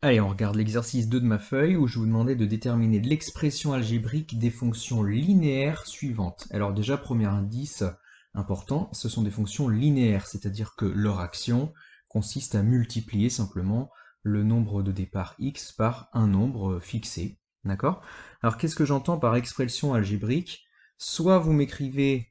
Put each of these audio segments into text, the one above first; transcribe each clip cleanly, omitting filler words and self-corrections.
Allez, on regarde l'exercice 2 de ma feuille où je vous demandais de déterminer l'expression algébrique des fonctions linéaires suivantes. Alors déjà, premier indice important, ce sont des fonctions linéaires, c'est-à-dire que leur action consiste à multiplier simplement le nombre de départ x par un nombre fixé. D'accord? Alors qu'est-ce que j'entends par expression algébrique? Soit vous m'écrivez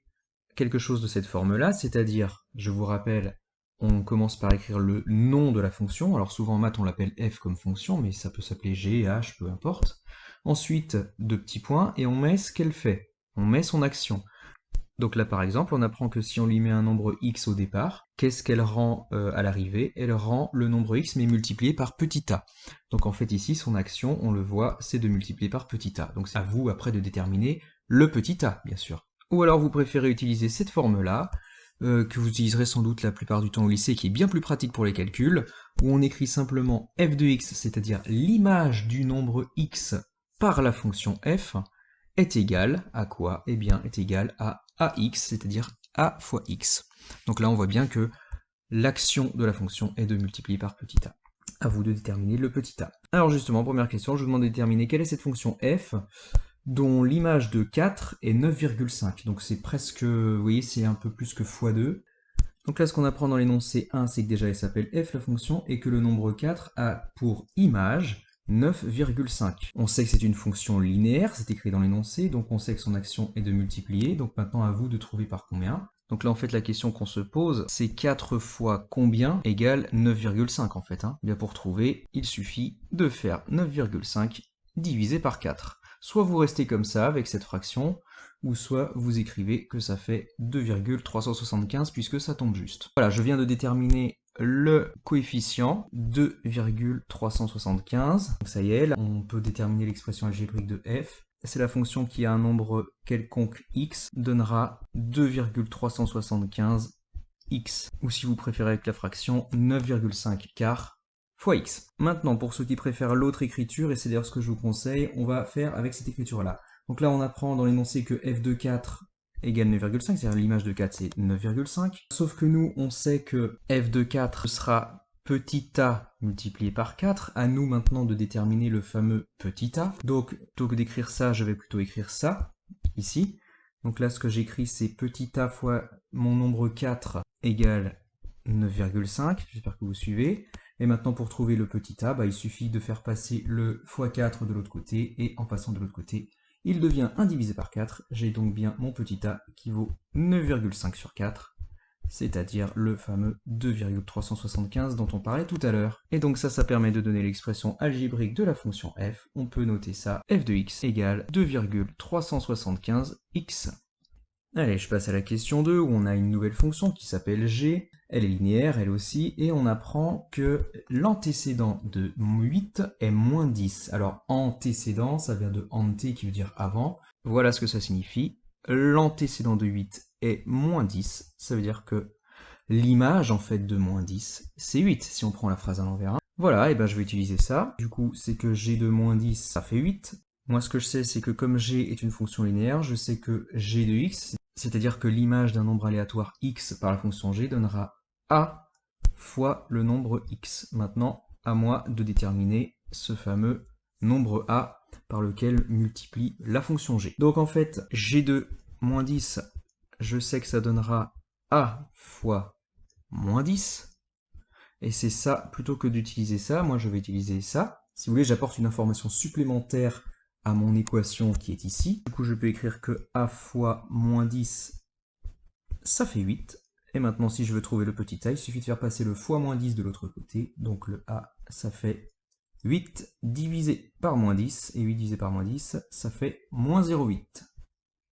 quelque chose de cette forme-là, c'est-à-dire, je vous rappelle, on commence par écrire le nom de la fonction. Alors souvent en maths on l'appelle f comme fonction, mais ça peut s'appeler g, h, peu importe. Ensuite, deux petits points, et on met ce qu'elle fait. On met son action. Donc là par exemple, on apprend que si on lui met un nombre x au départ, qu'est-ce qu'elle rend à l'arrivée? Elle rend le nombre x mais multiplié par petit a. Donc en fait ici, son action, on le voit, c'est de multiplier par petit a. Donc c'est à vous après de déterminer le petit a, bien sûr. Ou alors vous préférez utiliser cette forme-là, que vous utiliserez sans doute la plupart du temps au lycée, qui est bien plus pratique pour les calculs, où on écrit simplement f de x, c'est-à-dire l'image du nombre x par la fonction f, est égal à quoi? Eh bien, est égal à ax, c'est-à-dire a fois x. Donc là, on voit bien que l'action de la fonction est de multiplier par petit a. À vous de déterminer le petit a. Alors justement, première question, je vous demande de déterminer quelle est cette fonction f dont l'image de 4 est 9,5. Donc c'est presque, vous voyez, c'est un peu plus que x2. Donc là, ce qu'on apprend dans l'énoncé 1, c'est que déjà elle s'appelle f la fonction, et que le nombre 4 a pour image 9,5. On sait que c'est une fonction linéaire, c'est écrit dans l'énoncé, donc on sait que son action est de multiplier, donc maintenant à vous de trouver par combien. Donc là en fait la question qu'on se pose, c'est 4 fois combien égale 9,5 en fait. Bien pour trouver, il suffit de faire 9,5 divisé par 4. Soit vous restez comme ça avec cette fraction, ou soit vous écrivez que ça fait 2,375 puisque ça tombe juste. Voilà, je viens de déterminer le coefficient 2,375. Donc ça y est, là, on peut déterminer l'expression algébrique de f. C'est la fonction qui a un nombre quelconque x donnera 2,375 x. Ou si vous préférez avec la fraction, 9,5 quart fois x. Maintenant, pour ceux qui préfèrent l'autre écriture, et c'est d'ailleurs ce que je vous conseille, on va faire avec cette écriture-là. Donc là, on apprend dans l'énoncé que f de 4 égale 9,5, c'est-à-dire l'image de 4, c'est 9,5. Sauf que nous, on sait que f de 4 sera petit a multiplié par 4. À nous maintenant de déterminer le fameux petit a. Donc, plutôt que d'écrire ça, je vais plutôt écrire ça, ici. Donc là, ce que j'écris, c'est petit a fois mon nombre 4 égale 9,5. J'espère que vous suivez. Et maintenant, pour trouver le petit a, il suffit de faire passer le x4 de l'autre côté, et en passant de l'autre côté, il devient 1 divisé par 4. J'ai donc bien mon petit a qui vaut 9,5 sur 4, c'est-à-dire le fameux 2,375 dont on parlait tout à l'heure. Et donc ça permet de donner l'expression algébrique de la fonction f. On peut noter ça, f de x égale 2,375x. Allez, je passe à la question 2, où on a une nouvelle fonction qui s'appelle g. Elle est linéaire, elle aussi, et on apprend que l'antécédent de 8 est moins 10. Alors, antécédent, ça vient de ante, qui veut dire avant. Voilà ce que ça signifie. L'antécédent de 8 est moins 10. Ça veut dire que l'image, en fait, de moins 10, c'est 8, si on prend la phrase à l'envers. Voilà, et ben je vais utiliser ça. Du coup, c'est que g de moins 10, ça fait 8. Moi, ce que je sais, c'est que comme g est une fonction linéaire, je sais que g de x, c'est-à-dire que l'image d'un nombre aléatoire x par la fonction g donnera a fois le nombre x. Maintenant, à moi de déterminer ce fameux nombre a par lequel multiplie la fonction g. Donc en fait, g de moins 10, je sais que ça donnera a fois moins 10. Et c'est ça, plutôt que d'utiliser ça, moi je vais utiliser ça. Si vous voulez, j'apporte une information supplémentaire à mon équation qui est ici. Du coup, je peux écrire que a fois moins 10, ça fait 8. Et maintenant, si je veux trouver le petit a, il suffit de faire passer le fois moins 10 de l'autre côté. Donc le a, ça fait 8 divisé par moins 10. Et 8 divisé par moins 10, ça fait moins 0,8.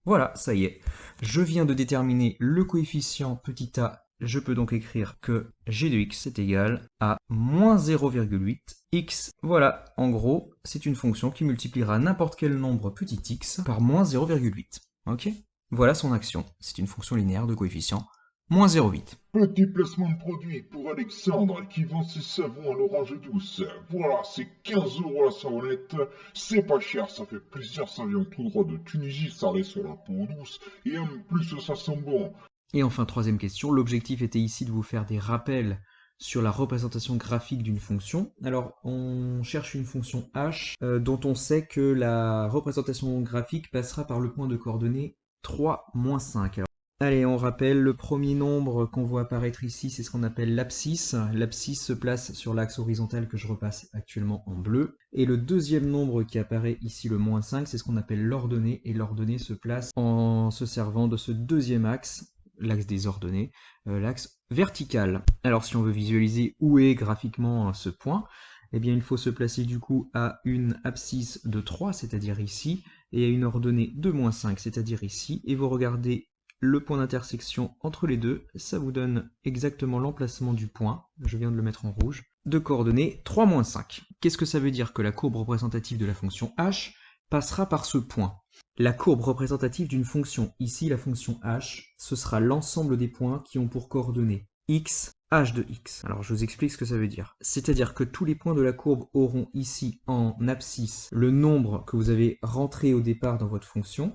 Voilà, ça y est. Je viens de déterminer le coefficient petit a. Je peux donc écrire que g de x est égal à moins 0,8 x. Voilà, en gros, c'est une fonction qui multipliera n'importe quel nombre petit x par moins 0,8. Ok? Voilà son action. C'est une fonction linéaire de coefficient moins 0,8. Petit placement de produit pour Alexandre qui vend ses savons à l'orange douce. Voilà, c'est 15 € la savonnette. C'est pas cher, ça fait plaisir, ça vient tout droit de Tunisie, ça reste sur la peau douce. Et en plus, ça sent bon. Et enfin, troisième question, l'objectif était ici de vous faire des rappels sur la représentation graphique d'une fonction. Alors, on cherche une fonction h dont on sait que la représentation graphique passera par le point de coordonnées 3, moins 5. Alors, allez, on rappelle, le premier nombre qu'on voit apparaître ici, c'est ce qu'on appelle l'abscisse. L'abscisse se place sur l'axe horizontal que je repasse actuellement en bleu. Et le deuxième nombre qui apparaît ici, le moins 5, c'est ce qu'on appelle l'ordonnée. Et l'ordonnée se place en se servant de ce deuxième axe, l'axe des ordonnées, l'axe vertical. Alors si on veut visualiser où est graphiquement ce point, eh bien il faut se placer du coup à une abscisse de 3, c'est-à-dire ici, et à une ordonnée de moins 5, c'est-à-dire ici, et vous regardez le point d'intersection entre les deux, ça vous donne exactement l'emplacement du point, je viens de le mettre en rouge, de coordonnées 3, moins 5. Qu'est-ce que ça veut dire? Que la courbe représentative de la fonction h passera par ce point. La courbe représentative d'une fonction, ici la fonction h, ce sera l'ensemble des points qui ont pour coordonnées x, h de x. Alors je vous explique ce que ça veut dire. C'est-à-dire que tous les points de la courbe auront ici en abscisse le nombre que vous avez rentré au départ dans votre fonction.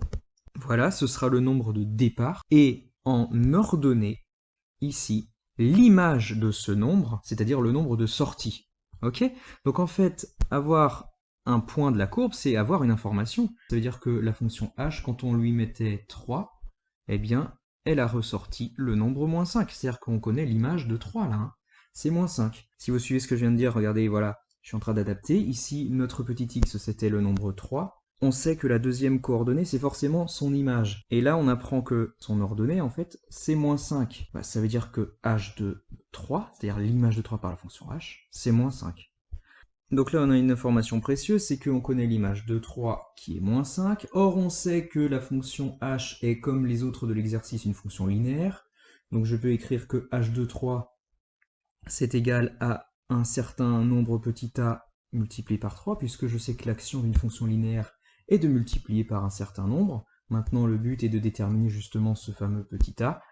Voilà, ce sera le nombre de départ. Et en ordonnée, ici, l'image de ce nombre, c'est-à-dire le nombre de sorties. Ok? Donc en fait, avoir un point de la courbe, c'est avoir une information. Ça veut dire que la fonction h, quand on lui mettait 3, eh bien, elle a ressorti le nombre moins 5. C'est-à-dire qu'on connaît l'image de 3 là. Hein. C'est moins 5. Si vous suivez ce que je viens de dire, regardez, voilà, je suis en train d'adapter. Ici, notre petit x, c'était le nombre 3. On sait que la deuxième coordonnée, c'est forcément son image. Et là, on apprend que son ordonnée, en fait, c'est moins 5. Bah, ça veut dire que h de 3, c'est-à-dire l'image de 3 par la fonction h, c'est moins 5. Donc là, on a une information précieuse, c'est qu'on connaît l'image de 3 qui est moins 5. Or, on sait que la fonction h est, comme les autres de l'exercice, une fonction linéaire. Donc je peux écrire que h de 3, c'est égal à un certain nombre petit a multiplié par 3, puisque je sais que l'action d'une fonction linéaire est de multiplier par un certain nombre. Maintenant, le but est de déterminer justement ce fameux petit a.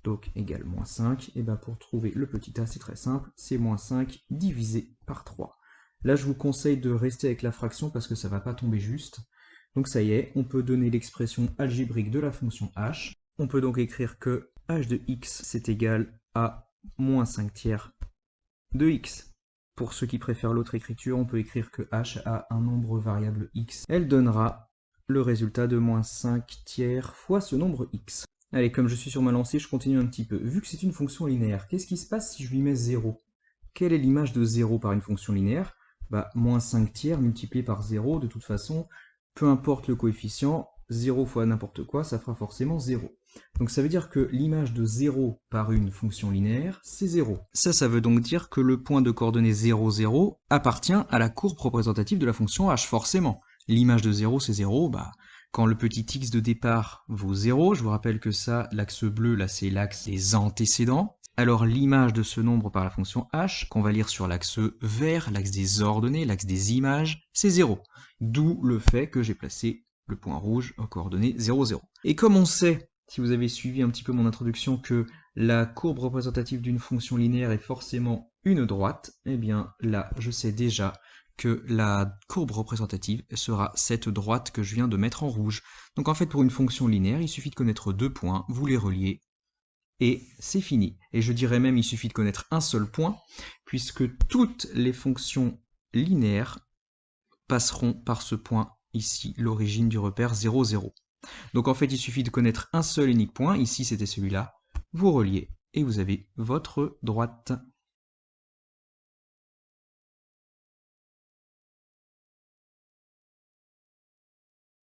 Donc, égale moins 5. Et bien pour trouver le petit a, c'est très simple. C'est moins 5 divisé par 3. Là, je vous conseille de rester avec la fraction parce que ça ne va pas tomber juste. Donc ça y est, on peut donner l'expression algébrique de la fonction h. On peut donc écrire que h de x, c'est égal à moins 5 tiers de x. Pour ceux qui préfèrent l'autre écriture, on peut écrire que h a un nombre variable x. Elle donnera le résultat de moins 5 tiers fois ce nombre x. Allez, comme je suis sur ma lancée, je continue un petit peu. Vu que c'est une fonction linéaire, qu'est-ce qui se passe si je lui mets 0? Quelle est l'image de 0 par une fonction linéaire? Bah, moins 5 tiers multiplié par 0, de toute façon, peu importe le coefficient, 0 fois n'importe quoi, ça fera forcément 0. Donc ça veut dire que l'image de 0 par une fonction linéaire, c'est 0. Ça veut donc dire que le point de coordonnées 0, 0 appartient à la courbe représentative de la fonction h, forcément. L'image de 0, c'est 0, bah, quand le petit x de départ vaut 0, je vous rappelle que ça, l'axe bleu, là, c'est l'axe des antécédents. Alors l'image de ce nombre par la fonction h, qu'on va lire sur l'axe vert, l'axe des ordonnées, l'axe des images, c'est 0. D'où le fait que j'ai placé le point rouge aux coordonnées 0, 0. Et comme on sait, si vous avez suivi un petit peu mon introduction, que la courbe représentative d'une fonction linéaire est forcément une droite, eh bien là, je sais déjà que la courbe représentative sera cette droite que je viens de mettre en rouge. Donc en fait, pour une fonction linéaire, il suffit de connaître deux points, vous les reliez, et c'est fini. Et je dirais même il suffit de connaître un seul point, puisque toutes les fonctions linéaires passeront par ce point ici, l'origine du repère 0, 0. Donc en fait, il suffit de connaître un seul unique point, ici c'était celui-là, vous reliez, et vous avez votre droite.